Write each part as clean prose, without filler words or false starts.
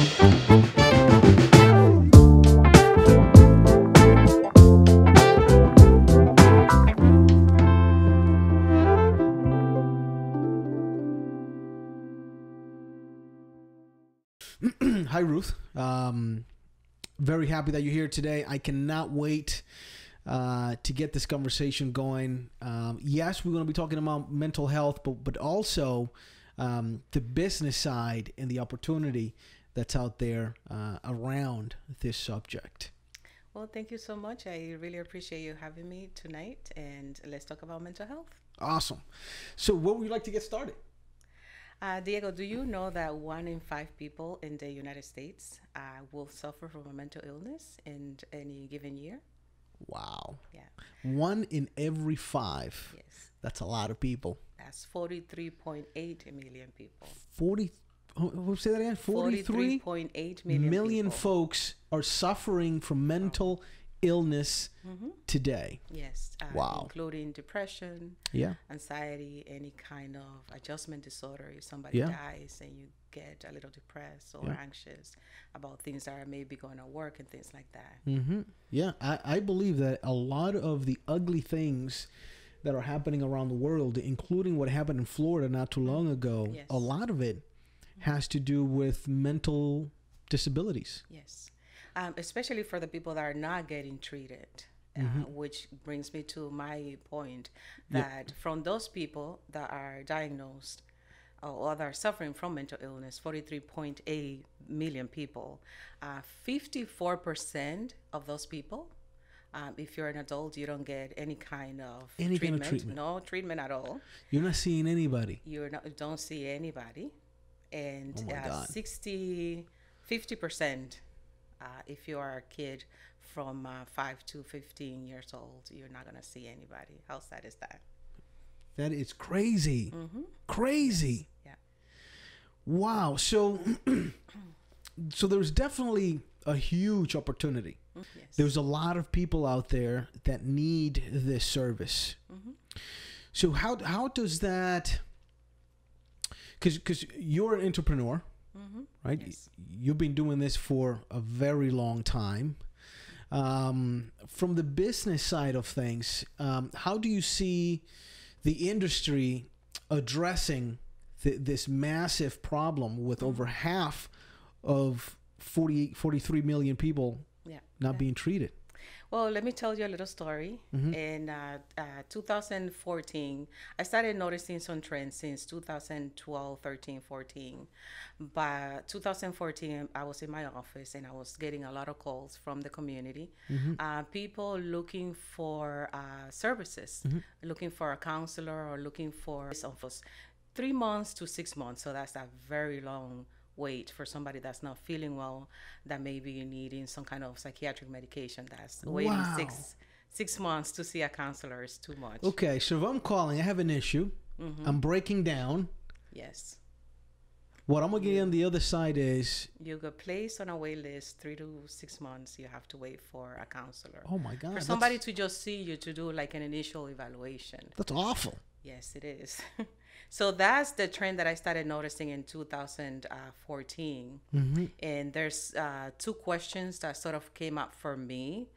Hi, Ruth. Very happy that you're here today. I cannot wait to get this conversation going. Yes, we're going to be talking about mental health, but also the business side and the opportunity that's out there around this subject. Well, thank you so much. I really appreciate you having me tonight, and let's talk about mental health. Awesome. So what would you like to get started? Diego, do you know that 1 in 5 people in the United States will suffer from a mental illness in any given year? Wow. Yeah. 1 in every 5. Yes. That's a lot of people. That's 43.8 million people. Say that again? 43.8 million people. folks are suffering from mental illness today. Yes. Wow. Including depression, Yeah. anxiety, any kind of adjustment disorder. If somebody dies and you get a little depressed or anxious about things that are maybe going to work and things like that. Mm-hmm. Yeah. I believe that a lot of the ugly things that are happening around the world, including what happened in Florida not too long ago, a lot of it has to do with mental disabilities. Yes. Especially for the people that are not getting treated, which brings me to my point that from those people that are diagnosed or that are suffering from mental illness, 43.8 million people, 54% of those people, if you're an adult, you don't get any kind of treatment. No treatment at all. You're not seeing anybody. You don't see anybody. And 50%, if you are a kid from 5 to 15 years old, you're not going to see anybody. How sad is that? That is crazy. Crazy. Yes. Yeah. Wow. So there's definitely a huge opportunity. Yes. There's a lot of people out there that need this service. So how does that, because you're an entrepreneur, right? Yes. You've been doing this for a very long time. From the business side of things, how do you see the industry addressing this massive problem with over half of 43 million people not being treated? Well, let me tell you a little story. In 2014, I started noticing some trends since 2012, 13, 14. By 2014, I was in my office and I was getting a lot of calls from the community. People looking for services, looking for a counselor or looking for 3 months to 6 months. So that's a very long wait for somebody that's not feeling well, that may be needing some kind of psychiatric medication. That's waiting 6 months to see a counselor is too much. Okay, so if I'm calling, I have an issue, I'm breaking down. Yes. What I'm going to get on the other side is... You get placed on a wait list, 3 to 6 months. You have to wait for a counselor. Oh my God. For somebody to just see you, to do like an initial evaluation. That's awful. Yes, it is. So that's the trend that I started noticing in 2014. And there's 2 questions that sort of came up for me.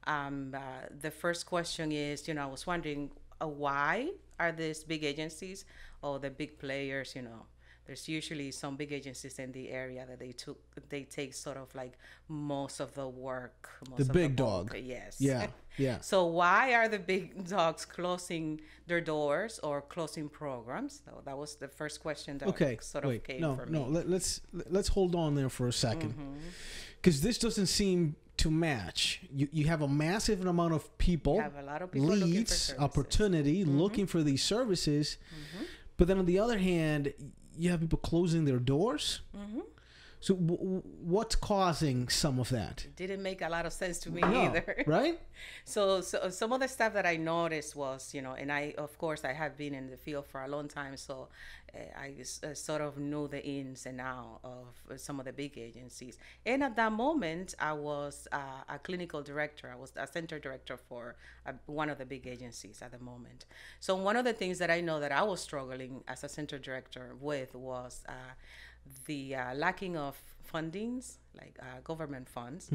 The first question is, I was wondering why are these big agencies or the big players, there's usually some big agencies in the area that they take sort of like most of the work. The big dog. Yes. Yeah. Yeah. So why are the big dogs closing their doors or closing programs? So that was the first question that came for me. Let's hold on there for a second, because this doesn't seem to match. You have a massive amount of people, have a lot of people leads, opportunity, looking for these services, but then on the other hand, you have people closing their doors. So what's causing some of that? It didn't make a lot of sense to me either. Right? So some of the stuff that I noticed was, and I have been in the field for a long time. So I sort of knew the ins and outs of some of the big agencies. And at that moment, I was a clinical director. I was a center director for one of the big agencies at the moment. So one of the things that I know that I was struggling as a center director with was the lacking of fundings, like government funds,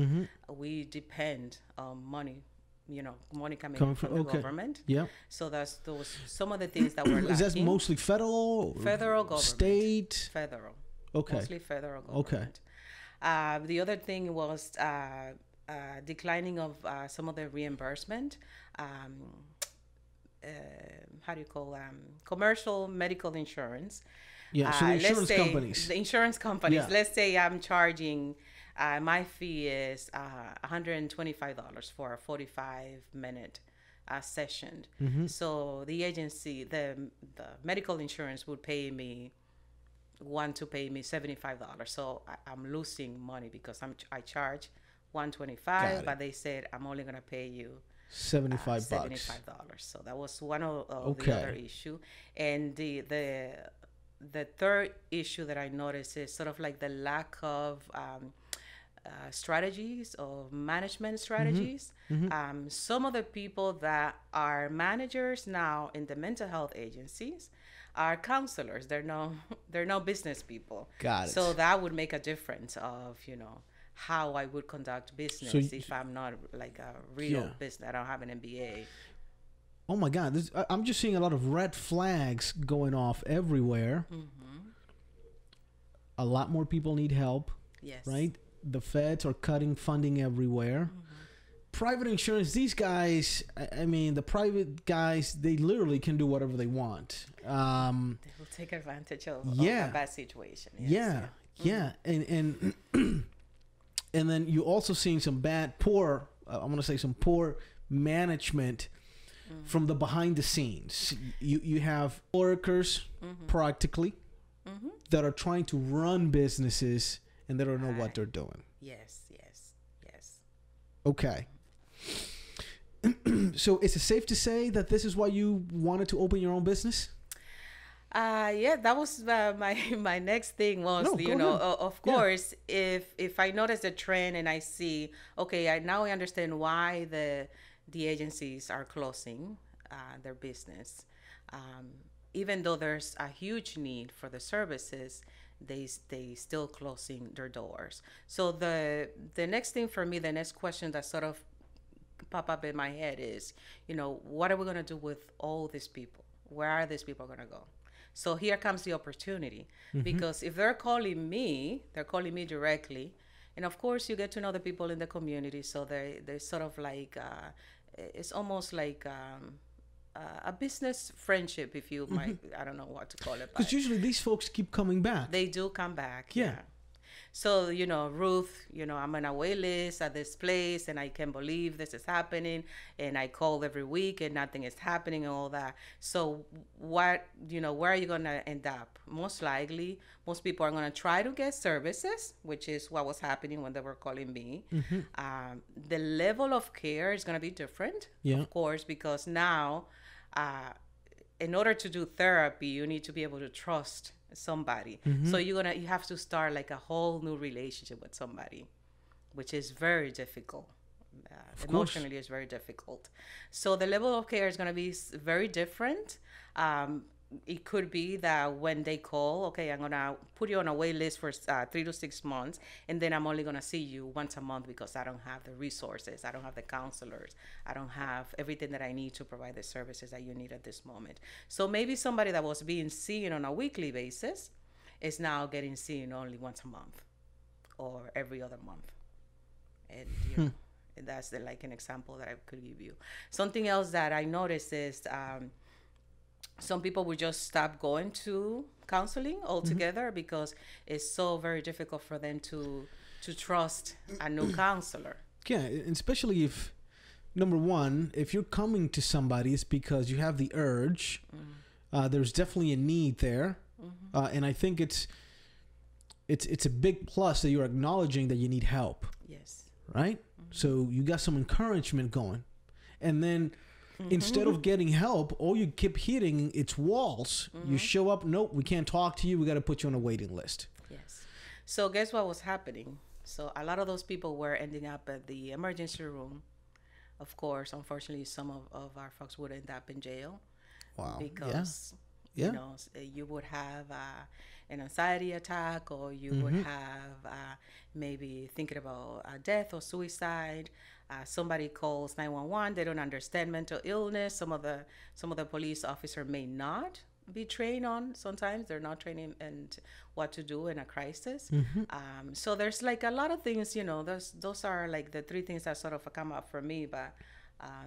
we depend on money. Money coming from the government. Yeah. So that's those some of the things that were lacking. Is that mostly federal government, state? Federal. Okay. Mostly federal government. Okay. The other thing was declining of some of the reimbursement. How do you call commercial medical insurance? Yeah, so the insurance companies. The insurance companies. Yeah. Let's say I'm charging, my fee is $125 for a 45-minute session. So the agency, the medical insurance would want to pay me $75. So I'm losing money because I charge $125, but they said I'm only going to pay you $75. So that was one of the other issue. And the third issue that I noticed is sort of like the lack of strategies or management strategies. Some of the people that are managers now in the mental health agencies are counselors. They're no business people. Got it. So that would make a difference of, how I would conduct business if I'm not like a real business. I don't have an MBA. Oh my God! I'm just seeing a lot of red flags going off everywhere. A lot more people need help. Yes. Right? The feds are cutting funding everywhere. Private insurance, these guys, I mean, the private guys, they literally can do whatever they want. They will take advantage of a bad situation. Yes. Yeah. And and then you also seeing some poor management from the behind the scenes. You have workers practically that are trying to run businesses and they don't know what they're doing. Yes. Okay. So is it safe to say that this is why you wanted to open your own business? Yeah, that was my next thing was, of course, if I notice a trend and I see, okay, now I understand why the agencies are closing their business. Even though there's a huge need for the services, they still closing their doors. So the next thing for me, the next question that sort of pop up in my head is, what are we going to do with all these people? Where are these people going to go? So here comes the opportunity, because if they're calling me directly. And of course, you get to know the people in the community. So they sort of like, it's almost like a business friendship, if you might, I don't know what to call it. Because usually these folks keep coming back. They do come back. Yeah. So, Ruth, I'm on a wait list at this place and I can't believe this is happening. And I call every week and nothing is happening and all that. So where are you going to end up? Most likely, most people are going to try to get services, which is what was happening when they were calling me. The level of care is going to be different, of course, because now, in order to do therapy, you need to be able to trust somebody. So you have to start like a whole new relationship with somebody, which is very difficult. Emotionally, it's very difficult. So the level of care is going to be very different. It could be that when they call, okay, I'm going to put you on a wait list for 3 to 6 months, and then I'm only going to see you once a month because I don't have the resources, I don't have the counselors, I don't have everything that I need to provide the services that you need at this moment. So maybe somebody that was being seen on a weekly basis is now getting seen only once a month or every other month. And that's like an example that I could give you. Something else that I noticed is some people would just stop going to counseling altogether because it's so very difficult for them to trust a new counselor. Yeah, and especially if, number one, if you're coming to somebody, it's because you have the urge. There's definitely a need there, and I think it's a big plus that you're acknowledging that you need help. Yes. Right. So you got some encouragement going, and then. Instead of getting help, all you keep hitting its walls. You show up, nope, we can't talk to you. We got to put you on a waiting list. Yes. So guess what was happening? So a lot of those people were ending up at the emergency room. Of course, unfortunately, some of our folks would end up in jail. Wow. Because Yeah. You know, you would have an anxiety attack, or you would have maybe thinking about death or suicide. Somebody calls 911. They don't understand mental illness. Some of the police officer may not be trained on. Sometimes they're not training and what to do in a crisis. So there's like a lot of things. You know, those are like the three things that sort of come up for me. But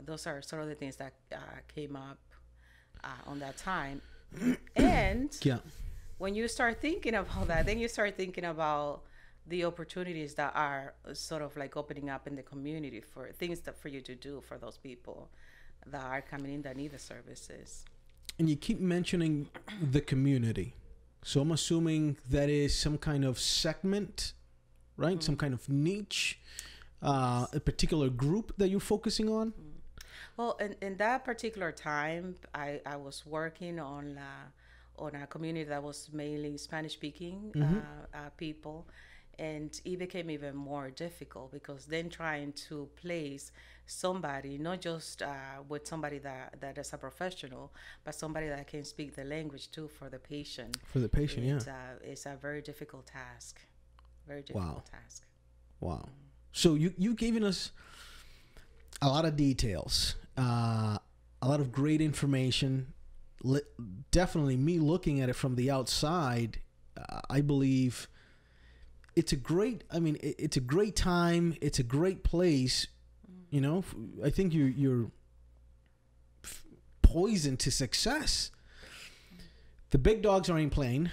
those are sort of the things that came up on that time. And Yeah. when you start thinking about that, then you start thinking about the opportunities that are sort of like opening up in the community for things that for you to do for those people that are coming in that need the services. And you keep mentioning the community. So I'm assuming that is some kind of segment, right? Some kind of niche, a particular group that you're focusing on? Well, in that particular time, I was working on a community that was mainly Spanish-speaking people. And it became even more difficult because then trying to place somebody, not just with somebody that is a professional, but somebody that can speak the language too for the patient. For the patient, It's a very difficult task. Very difficult task. Wow. So you've given us a lot of details, a lot of great information. Definitely me looking at it from the outside, I believe it's a great time. It's a great place. You know, I think you're poisoned to success. The big dogs aren't playing,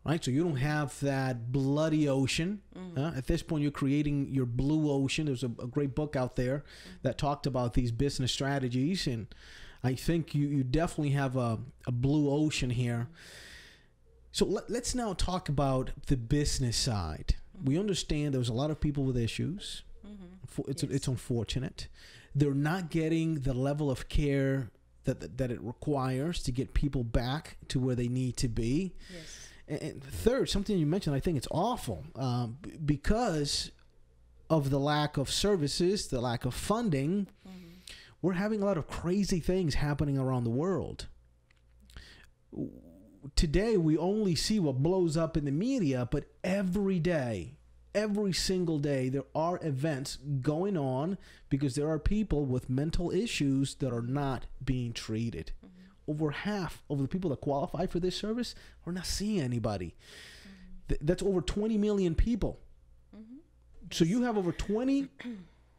right? So you don't have that bloody ocean. At this point, you're creating your blue ocean. There's a great book out there that talked about these business strategies. And I think you definitely have a blue ocean here. So let's now talk about the business side. We understand there's a lot of people with issues. It's unfortunate. They're not getting the level of care that it requires to get people back to where they need to be. Yes. And third, something you mentioned, I think it's awful because of the lack of services, the lack of funding. We're having a lot of crazy things happening around the world. Today, we only see what blows up in the media, but every day, every single day, there are events going on because there are people with mental issues that are not being treated. Over half of the people that qualify for this service are not seeing anybody. That's over 20 million people. So you have over 20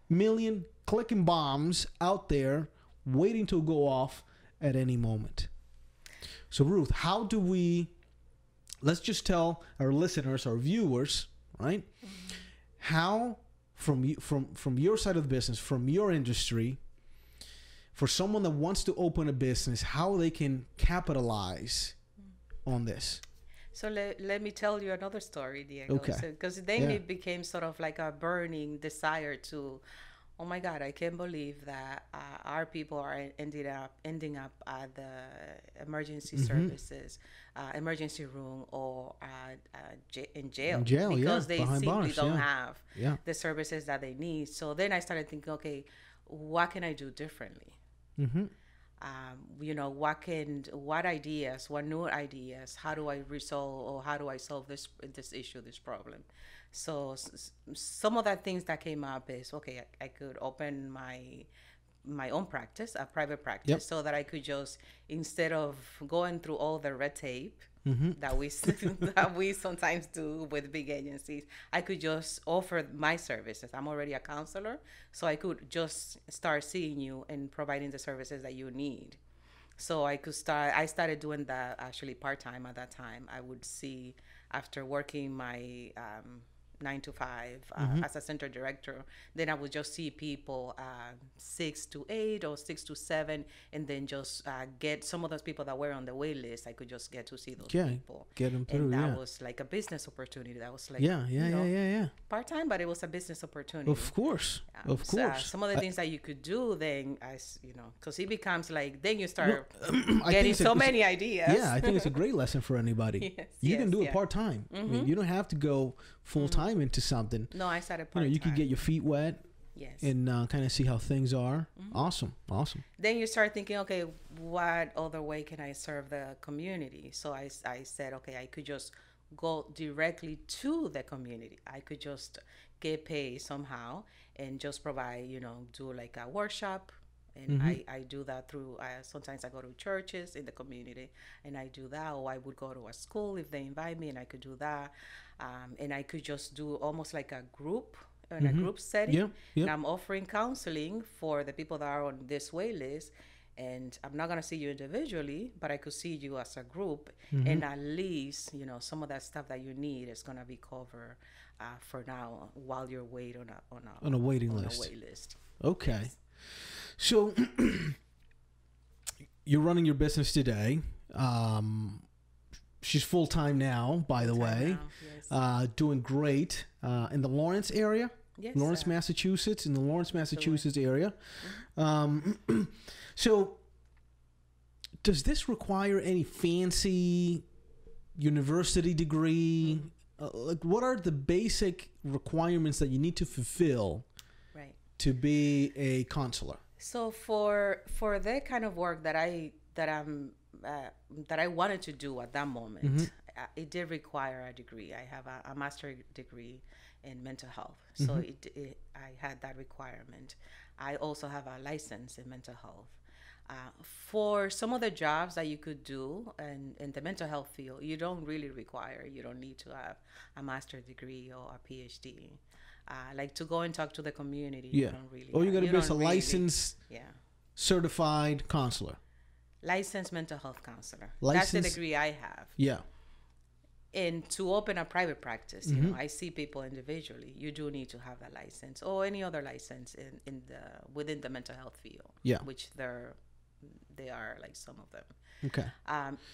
million clicking bombs out there waiting to go off at any moment. So Ruth, how do let's just tell our listeners, our viewers, right? How from your side of the business, from your industry, for someone that wants to open a business, how they can capitalize on this? So let me tell you another story, Diego. Okay. Because then it became sort of like a burning desire to, oh my God, I can't believe that our people are ending up at the emergency services, emergency room, or in jail. Because they behind simply bars, don't have Yeah. the services that they need. So then I started thinking, okay, what can I do differently? You know, what new ideas, how do I resolve, or how do I solve this issue, this problem? So some of the things that came up is, okay, I could open my own practice, a private practice, so that I could just, instead of going through all the red tape that we sometimes do with big agencies, I could just offer my services. I'm already a counselor, so I could just start seeing you and providing the services that you need. So I started doing that actually part-time at that time. I would see, after working my 9 to 5 as a center director, then I would just see people 6 to 8 or 6 to 7, and then just get some of those people that were on the wait list. I could just get to see those people, get them through. And that was like a business opportunity. That was like part time, but it was a business opportunity. Of course. Some of the things that you could do then, as you know, because it becomes like, then you start getting so many ideas. Yeah, I think it's a great lesson for anybody. You can do it part time. I mean, you don't have to go full time into something. No, I started part time. You can get your feet wet. Yes. and kind of see how things are. Awesome. Then you start thinking, okay, what other way can I serve the community? So I said, okay, I could just go directly to the community. I could just get paid somehow and just provide, do like a workshop. And I do that through, sometimes I go to churches in the community and I do that, or I would go to a school if they invite me and I could do that. And I could just do almost like a group, in a group setting. Yep. And I'm offering counseling for the people that are on this wait list. And I'm not going to see you individually, but I could see you as a group. And at least, some of that stuff that you need is going to be covered for now while you're waiting On a waiting list. Okay. Yes. So you're running your business today. She's full-time now, by the way. Yes. Doing great in the Lawrence area. Yes, Lawrence, Massachusetts, in the Lawrence, Massachusetts area. So does this require any fancy university degree? Like, what are the basic requirements that you need to fulfill to be a counselor? So for that kind of work that I wanted to do at that moment, it did require a degree. I have a master's degree in mental health, so I had that requirement. I also have a license in mental health. For some of the jobs that you could do in the mental health field, you don't need to have a master's degree or a PhD. Like to go and talk to the community, you don't really. Oh, you got to be a licensed, certified counselor. Licensed mental health counselor. That's the degree I have. Yeah. And to open a private practice, I see people individually. You do need to have that license or any other license within the mental health field. Yeah. Which they are like some of them. Okay.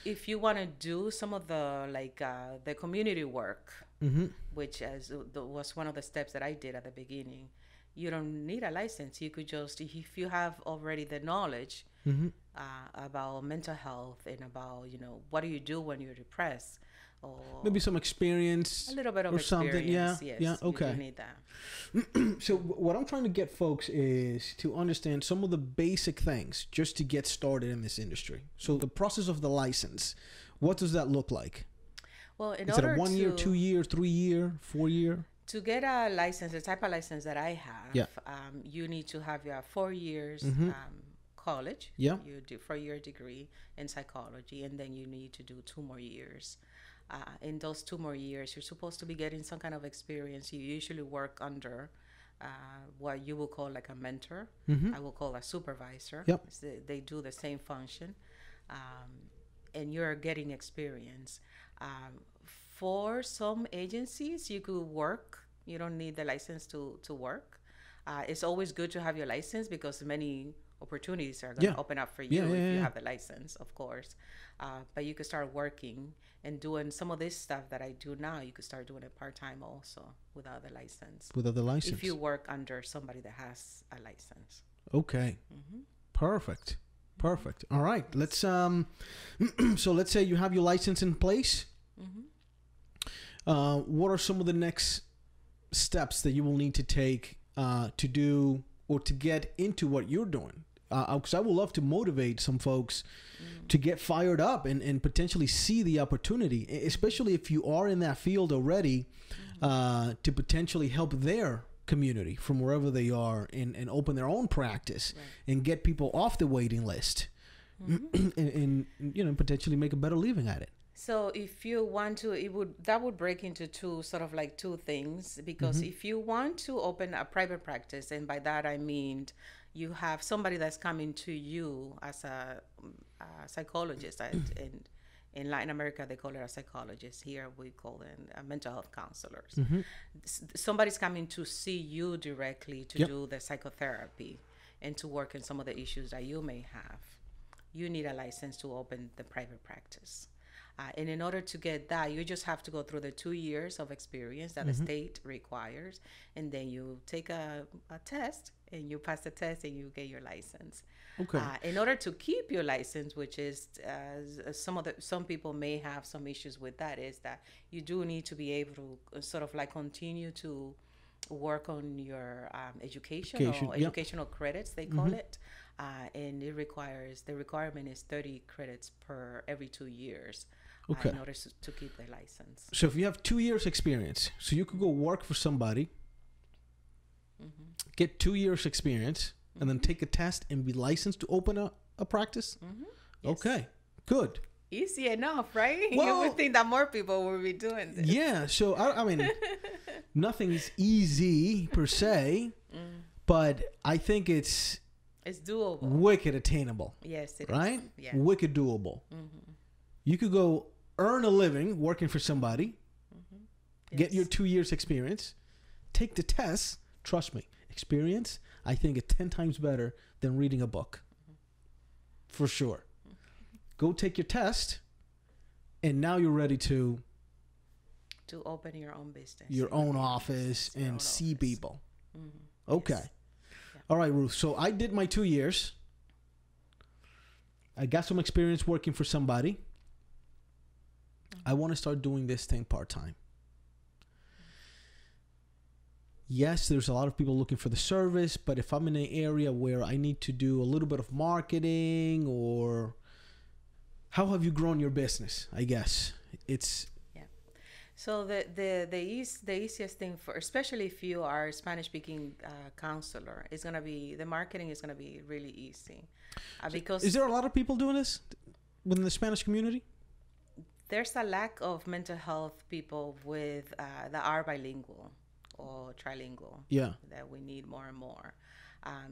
If you want to do some of the community work, which was one of the steps that I did at the beginning, you don't need a license. You could just, if you have already the knowledge about mental health and about, what do you do when you're depressed, or maybe some experience, a little bit of or experience, something. Yeah. Yes, Yeah. Okay. You need that. So what I'm trying to get folks is to understand some of the basic things just to get started in this industry. So the process of the license, what does that look like? Well, is it a 1 year, 2 year, 3 year, 4 year? To get a license, the type of license that I have, you need to have your 4 years college. Yeah. You do 4-year degree in psychology, and then you need to do 2 more years. In those 2 more years, you're supposed to be getting some kind of experience. You usually work under what you will call like a mentor. I will call a supervisor. Yep. They do the same function, and you're getting experience. For some agencies, you could work. You don't need the license to work. It's always good to have your license because many opportunities are going to open up for you if you have the license, of course. But you could start working and doing some of this stuff that I do now. You could start doing it part-time also without the license. Without the license. If you work under somebody that has a license. Okay. Perfect. All right. Let's so let's say you have your license in place. What are some of the next steps that you will need to take to do or to get into what you're doing? Because I would love to motivate some folks to get fired up and potentially see the opportunity, especially if you are in that field already, to potentially help their community from wherever they are and open their own practice and get people off the waiting list and potentially make a better living at it. So if you want to, that would break into two things, because if you want to open a private practice, and by that I mean you have somebody that's coming to you as a psychologist. In Latin America, they call it a psychologist. Here we call them mental health counselors. Somebody's coming to see you directly to do the psychotherapy and to work in some of the issues that you may have. You need a license to open the private practice. And in order to get that, you just have to go through the 2 years of experience that the state requires. And then you take a test, and you pass the test, and you get your license. Okay. In order to keep your license, which is some people may have some issues with that, is that you do need to be able to sort of like continue to work on your Education, yep. educational credits, they call it. And the requirement is 30 credits per every 2 years Okay. in order to keep the license. So if you have 2 years experience, so you could go work for somebody, get 2 years experience, and then take a test and be licensed to open a practice? Yes. Okay, good. Easy enough, right? Well, you would think that more people would be doing this. Yeah, so I mean, nothing is easy per se, but I think it's doable. wicked attainable. Yes, it right? is. Yeah. Wicked doable. You could go earn a living working for somebody, get your 2 years experience, take the test. Trust me, experience, I think, is 10 times better than reading a book. For sure. Go take your test, and now you're ready to open your own business, your own office, and see people. Okay. Yes. Yeah. All right, Ruth. So I did my 2 years. I got some experience working for somebody. I want to start doing this thing part-time. Yes, there's a lot of people looking for the service, but if I'm in an area where I need to do a little bit of marketing, or how have you grown your business? I guess it's so the easiest thing for, especially if you are a Spanish speaking counselor, is gonna be the marketing is gonna be really easy, because is there a lot of people doing this within the Spanish community? There's a lack of mental health people with that are bilingual or trilingual. Yeah, that we need more and more.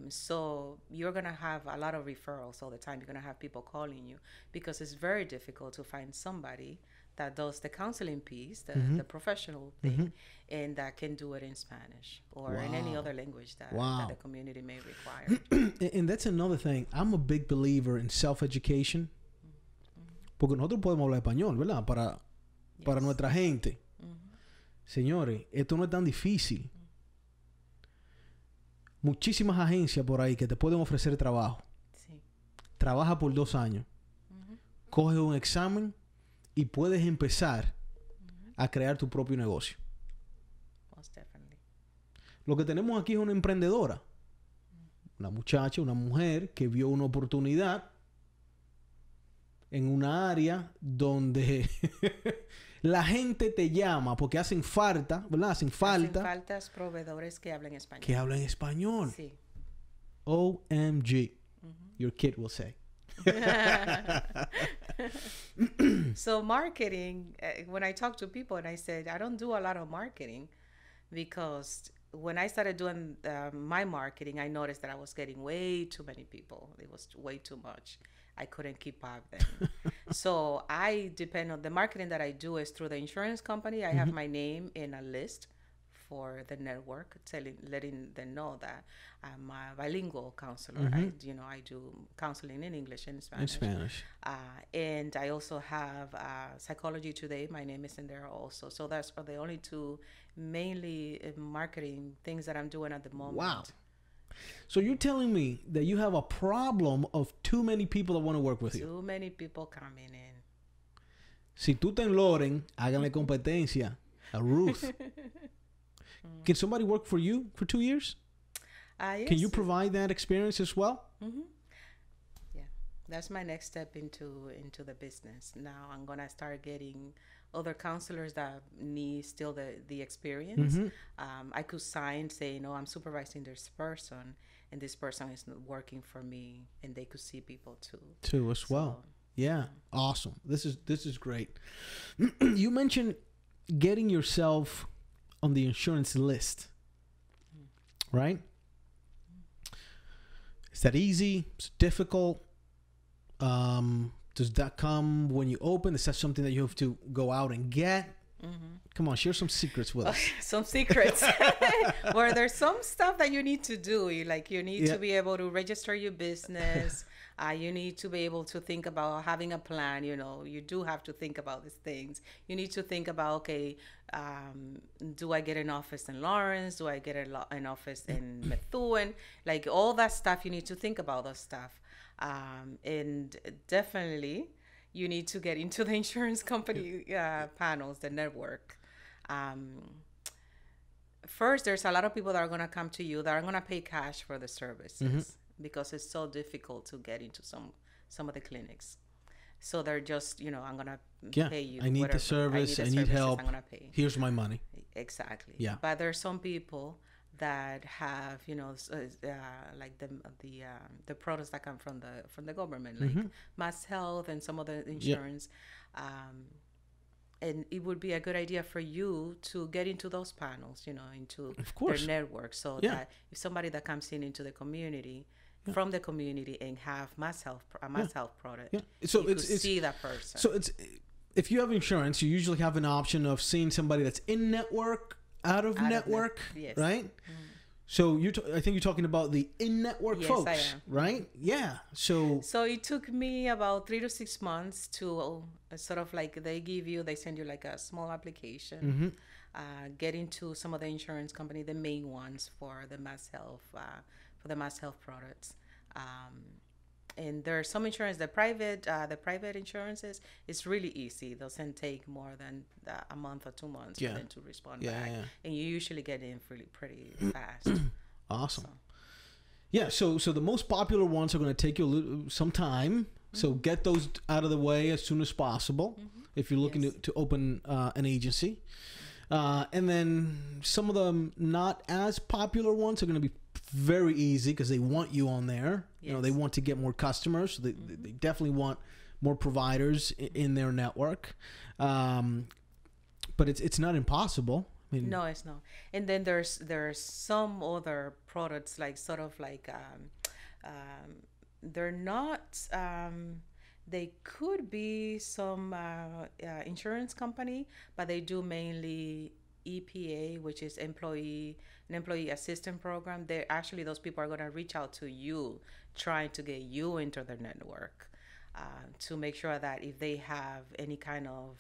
So you're going to have a lot of referrals all the time. You're going to have people calling you because it's very difficult to find somebody that does the counseling piece, the professional thing, and that can do it in Spanish or in any other language that the community may require. And that's another thing. I'm a big believer in self-education. Porque nosotros podemos hablar español, ¿verdad? Para nuestra gente. Señores, esto no es tan difícil. Muchísimas agencias por ahí que te pueden ofrecer trabajo. Sí. Trabaja por 2 años. Coge un examen y puedes empezar a crear tu propio negocio. Most definitely. Lo que tenemos aquí es una emprendedora. Una muchacha, una mujer que vio una oportunidad en una área donde la gente te llama porque hacen falta, ¿verdad? Hacen faltas proveedores que hablen español. Que hablen español. Sí. OMG. Your kid will say. So marketing, when I talk to people and I said, I don't do a lot of marketing because when I started doing my marketing, I noticed that I was getting way too many people. It was way too much. I couldn't keep up then. So I depend on the marketing that I do is through the insurance company. I have my name in a list for the network, letting them know that I'm a bilingual counselor. I do counseling in English and Spanish. In Spanish. And I also have Psychology Today. My name is in there also. So that's the only two mainly marketing things that I'm doing at the moment. Wow. So you're telling me that you have a problem of too many people that want to work with you. Too many people coming in. Si tú estás en Loren, háganle competencia a Ruth. Can somebody work for you for 2 years? Yes. Can you provide that experience as well? Yeah, that's my next step into the business. Now I'm gonna start getting other counselors that need still the experience. I could sign saying, "No, I'm supervising this person, and this person is working for me," and they could see people too. As well. Yeah, awesome. This is great. You mentioned getting yourself on the insurance list, right? Is that easy? Is it difficult? Does that come when you open? Is that something that you have to go out and get? Come on, share some secrets with us. Some secrets. Where there's some stuff that you need to do. You need to be able to register your business. You need to be able to think about having a plan. You do have to think about these things. You need to think about, okay, do I get an office in Lawrence? Do I get an office in Methuen? Like all that stuff, you need to think about those stuff. And definitely you need to get into the insurance company panels, the network. first, there's a lot of people that are going to come to you that are going to pay cash for the services because it's so difficult to get into some of the clinics. So they're just, I'm going to pay you. I need the service. I need help. I'm going to pay. Here's my money. Exactly. Yeah. But there's some people that have, like the products that come from the government, like Mass Health and some other insurance. And it would be a good idea for you to get into those panels, into their network, so that if somebody that comes into the community, from the community, and have Mass Health product, so you it's see that person. So if you have insurance, you usually have an option of seeing somebody that's in network, out of network, yes. right? So I think you're talking about the in-network folks, I am. right? Yeah. So it took me about 3 to 6 months to sort of like they send you like a small application, get into some of the insurance company, the main ones for the Mass Health, products. And there are some insurance, the private insurances, it's really easy. It doesn't take more than a month or 2 months for them to respond back. And you usually get in pretty fast. Awesome. So the most popular ones are going to take you some time. So get those out of the way as soon as possible if you're looking to open an agency. And then some of the not as popular ones are going to be very easy because they want you on there. They want to get more customers. So they definitely want more providers in their network. But it's not impossible. I mean, no, it's not. And then there's some other products like sort of like they're not. They could be some insurance company, but they do mainly EPA, which is an employee assistance program. Those people are going to reach out to you, trying to get you into their network, to make sure that if they have any kind of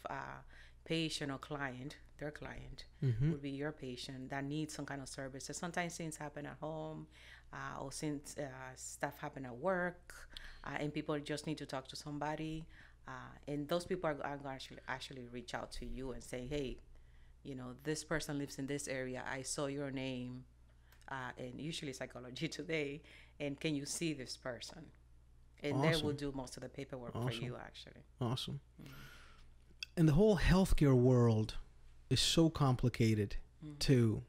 patient or client, their client would be your patient that needs some kind of services. Sometimes things happen at home, or since stuff happen at work, and people just need to talk to somebody, and those people are going to actually reach out to you and say, hey, this person lives in this area. I saw your name, and usually Psychology Today, and can you see this person? And they will do most of the paperwork for you, actually. Awesome. And the whole healthcare world is so complicated, too.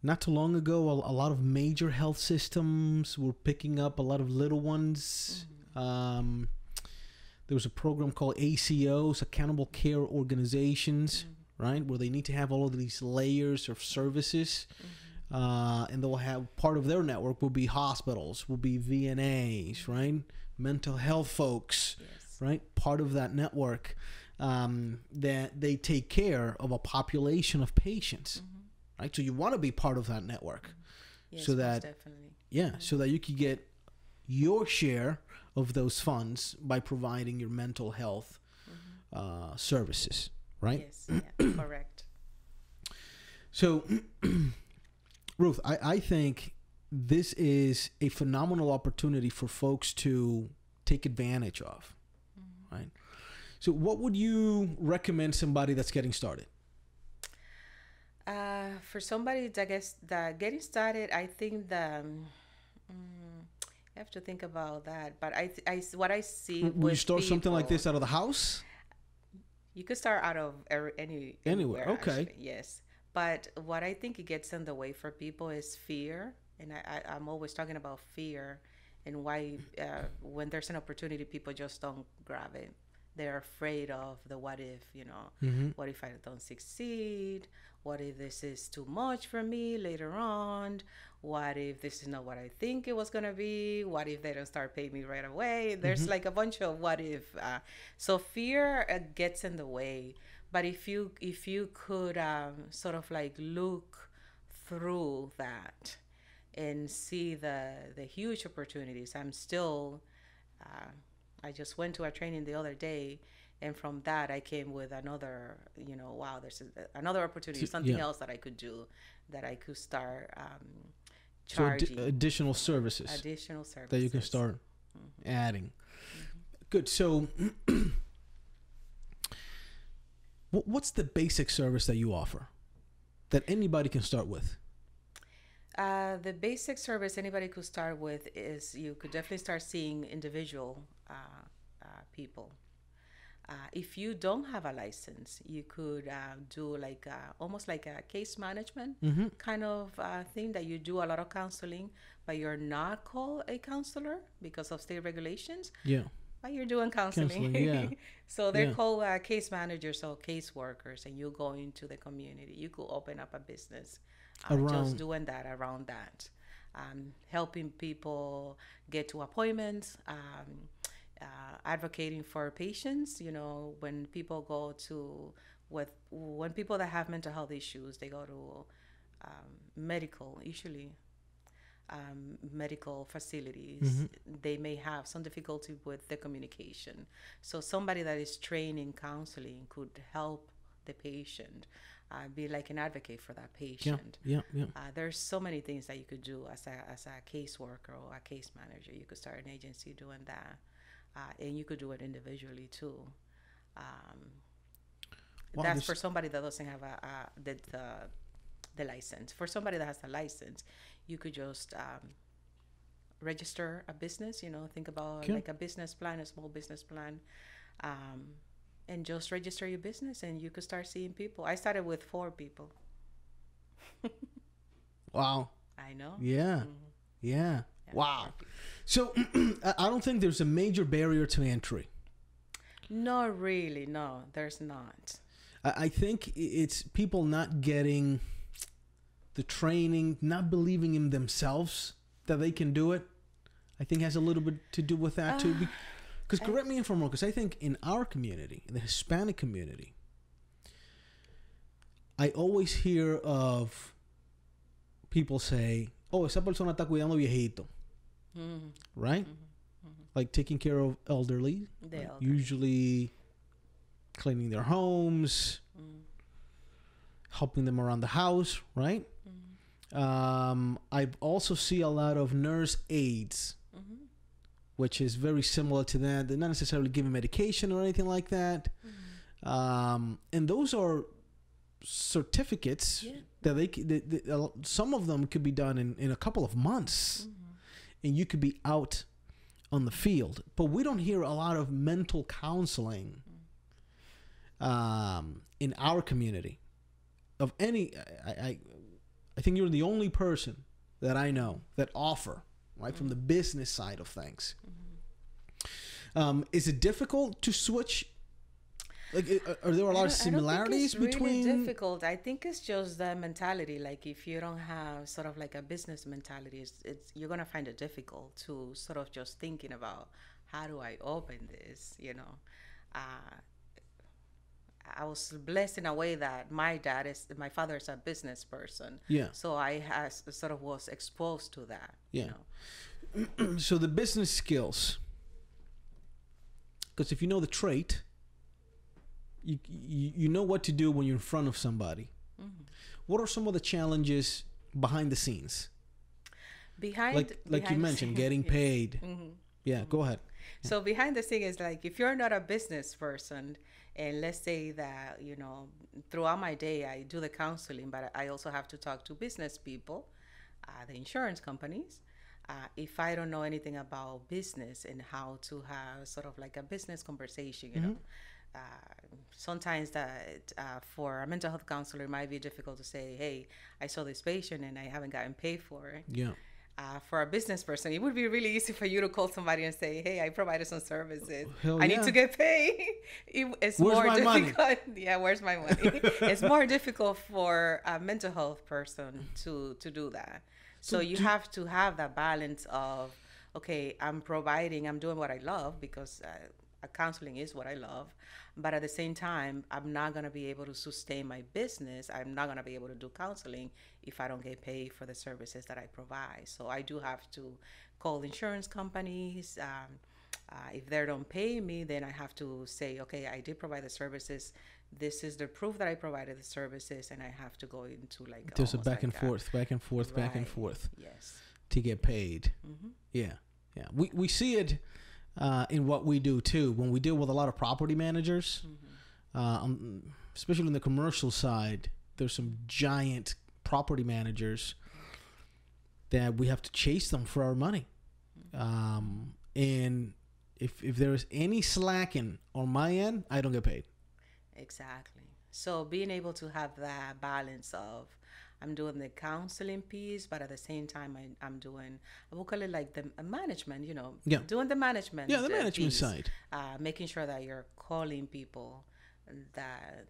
Not too long ago, a lot of major health systems were picking up a lot of little ones. There was a program called ACOs, Accountable Care Organizations, right, where they need to have all of these layers of services. And they'll have part of their network will be hospitals, will be VNAs, right? Mental health folks, right? Part of that network, that they take care of a population of patients, right? So you want to be part of that network, yes, so that definitely. So that you can get your share of those funds by providing your mental health services, right? Yes, correct. So, Ruth, I think this is a phenomenal opportunity for folks to take advantage of, right? So what would you recommend somebody that's getting started? For somebody that getting started, I think I have to think about that. But what I see Would you start something like this out of the house? You could start out of anywhere. Okay. Actually, yes. But what I think it gets in the way for people is fear. And I'm always talking about fear and why when there's an opportunity, people just don't grab it. They're afraid of the what if, what if I don't succeed? What if this is too much for me later on? What if this is not what I think it was going to be? What if they don't start paying me right away? There's like a bunch of what if. So fear gets in the way. But if you could sort of like look through that and see the huge opportunities. I just went to a training the other day, and from that I came with another, wow, there's another opportunity, something else that I could do, that I could start charging. So additional services that you can start adding. Good. So what's the basic service that you offer? that anybody can start with? The basic service anybody could start with is you could definitely start seeing individual people. If you don't have a license, you could do like almost like a case management kind of thing that you do a lot of counseling, but you're not called a counselor because of state regulations. Yeah. But you're doing counseling. Yeah. So they're called case managers or case workers, and you go into the community. You could open up a business just doing that around that. Helping people get to appointments, advocating for patients. You know, when people go to when people that have mental health issues, they go to medical facilities. They may have some difficulty with the communication. So somebody that is trained in counseling could help the patient, be like an advocate for that patient. Yeah. There's so many things that you could do as a caseworker or a case manager. You could start an agency doing that, and you could do it individually too. That's for somebody that doesn't have the license. For somebody that has the license, you could just register a business. You know, think about like a business plan, a small business plan. And just register your business, and you could start seeing people. I started with 4 people. Wow. I know. Yeah. Yeah. Wow. So I don't think there's a major barrier to entry. No, really. No, there's not. I think it's people not getting the training, not believing in themselves that they can do it. I think has a little bit to do with that too. Because correct me if I'm wrong, because I think in our community, in the Hispanic community, I always hear of people say, oh, esa persona está cuidando viejito. Right? Like taking care of elderly. Usually cleaning their homes, helping them around the house, right? I also see a lot of nurse aides, which is very similar to that. They're not necessarily giving medication or anything like that. And those are certificates that some of them could be done in a couple of months, and you could be out on the field. But we don't hear a lot of mental counseling in our community of any. I think you're the only person that I know that offer, right, from the business side of things. Is it difficult to switch? Like, are there a lot of similarities between? I don't think it's really difficult. I think it's just the mentality. Like, if you don't have sort of like a business mentality, you're gonna find it difficult to sort of just thinking about how do I open this. You know, I was blessed in a way that my father is a business person. Yeah. So I sort of was exposed to that. Yeah. You know? So the business skills, because if you know the trait, you know what to do when you're in front of somebody. What are some of the challenges behind the scenes? Like you mentioned, getting paid. Yeah, go ahead. So behind the scene is like, if you're not a business person, and let's say that, you know, throughout my day I do the counseling, but I also have to talk to business people, the insurance companies. If I don't know anything about business and how to have sort of like a business conversation, you know, sometimes that for a mental health counselor, it might be difficult to say, hey, I saw this patient and I haven't gotten paid for it. Yeah. For a business person, it would be really easy for you to call somebody and say, hey, I provided some services. Hell I need to get paid. It's where's more my difficult. Money? Yeah, where's my money? It's more difficult for a mental health person to do that. So you have to have that balance of, okay, I'm doing what I love, because counseling is what I love. But at the same time, I'm not going to be able to sustain my business. I'm not going to be able to do counseling if I don't get paid for the services that I provide. So I do have to call insurance companies. If they don't pay me, then I have to say, okay, I did provide the services. This is the proof that I provided the services, and I have to go into like there's a back and forth. Yes. To get paid. Yeah. We see it in what we do too. When we deal with a lot of property managers, especially on the commercial side, there's some giant property managers that we have to chase them for our money. And if there is any slacking on my end, I don't get paid. Exactly. So being able to have that balance of I'm doing the counseling piece, but at the same time I'm doing, I will call it like the management, doing the management. Yeah, the management piece, side. making sure that you're calling people that,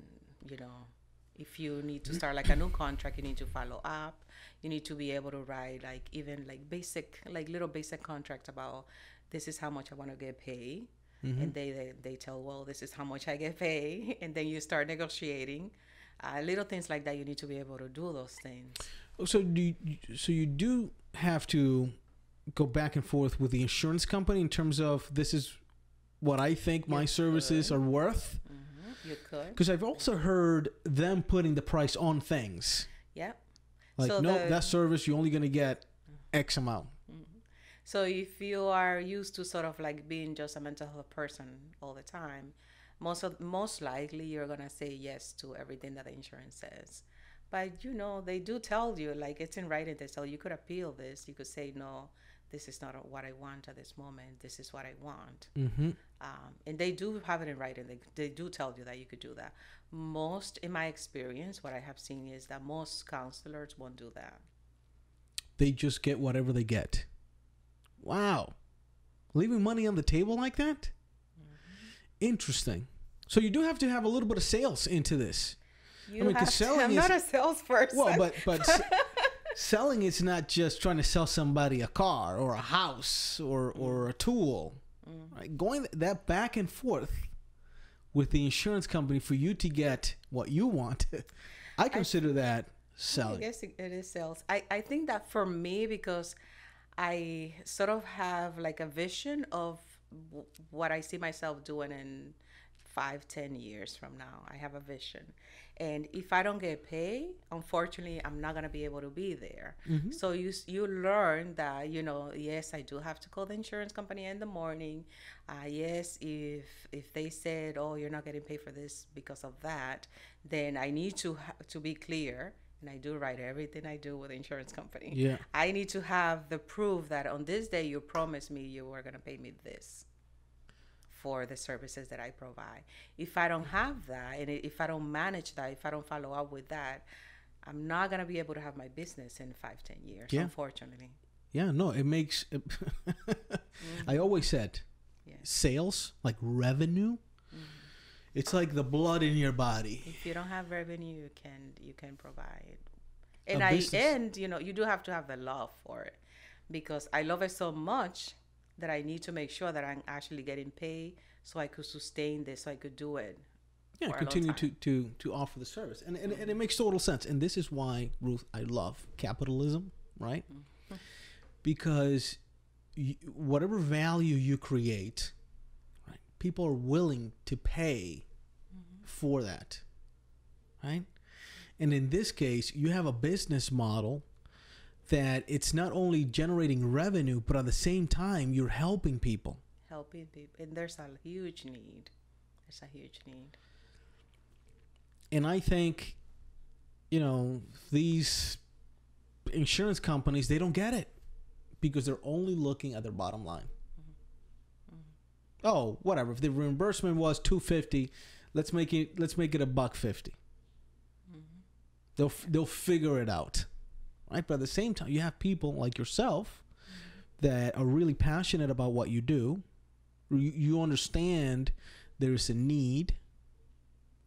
if you need to start like a new contract, you need to follow up. You need to be able to write like even like basic, like little basic contract about this is how much I want to get paid. And they tell, well, this is how much I get paid. And then you start negotiating. Little things like that, you need to be able to do those things. So you do have to go back and forth with the insurance company in terms of this is what I think my services are worth? You could. Because I've also heard them putting the price on things. Yep. Like, so that service, you're only going to get X amount. So if you are used to sort of like being just a mental health person all the time, most likely you're going to say yes to everything that the insurance says. But, they do tell you, like it's in writing, they tell you could appeal this. You could say, no, this is not what I want at this moment. This is what I want. And they do have it in writing. They do tell you that you could do that. In my experience, what I have seen is that most counselors won't do that. They just get whatever they get. Wow. Leaving money on the table like that? Interesting. So you do have to have a little bit of sales into this. I'm not a salesperson. Well, but selling is not just trying to sell somebody a car or a house or a tool. Right? Going that back and forth with the insurance company for you to get what you want, I consider that selling. I guess it is sales. I think that for me, because I sort of have like a vision of what I see myself doing in 5-10 years from now. I have a vision. And if I don't get paid, unfortunately, I'm not going to be able to be there. So you learn that, yes, I do have to call the insurance company in the morning. Yes, if they said, oh, you're not getting paid for this because of that, then I need to be clear. And I do write everything I do with the insurance company. Yeah. I need to have the proof that on this day you promised me you were going to pay me this for the services that I provide. If I don't have that, and if I don't manage that, if I don't follow up with that, I'm not going to be able to have my business in 5-10 years, unfortunately. Yeah, no, it makes... I always said, sales, like revenue, it's like the blood in your body. If you don't have revenue, you can provide. And you do have to have the love for it, because I love it so much that I need to make sure that I'm actually getting paid so I could sustain this, so I could do it. Yeah, continue to offer the service. And it makes total sense. And this is why, Ruth, I love capitalism, right? Because whatever value you create, right, people are willing to pay for that, right? And in this case, you have a business model that it's not only generating revenue, but at the same time, you're helping people. And there's a huge need. And I think, these insurance companies, they don't get it because they're only looking at their bottom line. Oh, whatever. If the reimbursement was $250, let's make it $150. They'll figure it out. Right? But at the same time, you have people like yourself that are really passionate about what you do. You understand there's a need,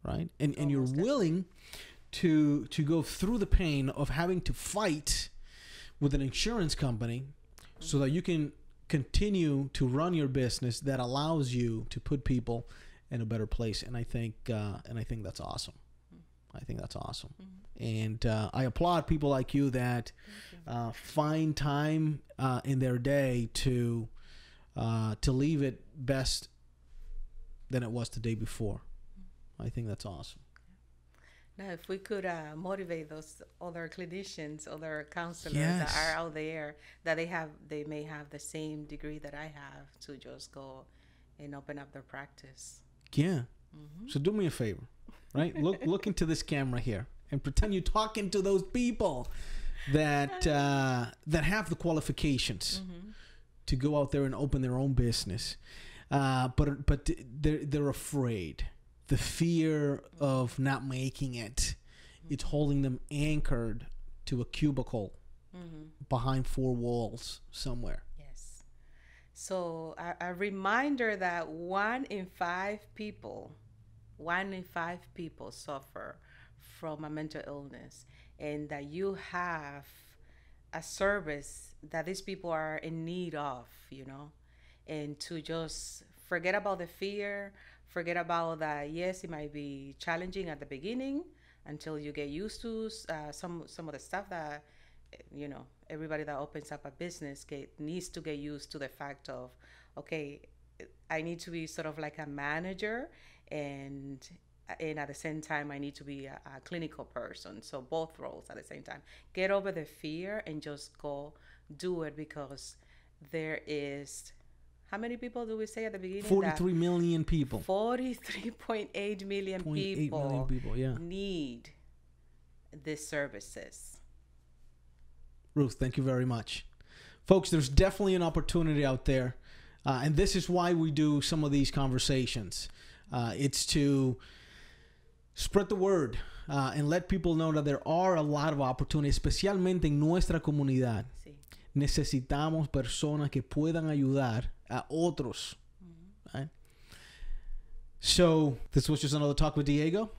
right? And you're willing to go through the pain of having to fight with an insurance company so that you can continue to run your business that allows you to put people in a better place. And I think that's awesome. And I applaud people like you that find time in their day to leave it best than it was the day before. I think that's awesome. Now, if we could motivate those other clinicians, other counselors that are out there, that they may have the same degree that I have, to just go and open up their practice. Yeah. So do me a favor, right? Look into this camera here and pretend you're talking to those people that have the qualifications to go out there and open their own business. But they're afraid. The fear of not making it, it's holding them anchored to a cubicle behind four walls somewhere. Yes. So a reminder that one in five people suffer from a mental illness, and that you have a service that these people are in need of, and to just forget about the fear, forget about that. Yes, it might be challenging at the beginning until you get used to some of the stuff that, everybody that opens up a business needs to get used to the fact of, okay, I need to be sort of like a manager, and at the same time I need to be a clinical person. So both roles at the same time. Get over the fear and just go do it, because there is, how many people do we say at the beginning? 43 million people. 43.8 million people need these services. Ruth, thank you very much. Folks, there's definitely an opportunity out there. And this is why we do some of these conversations. It's to spread the word and let people know that there are a lot of opportunities, especialmente en nuestra comunidad. Sí. Necesitamos personas que puedan ayudar a otros. Right? So, this was just another Talk with Diego.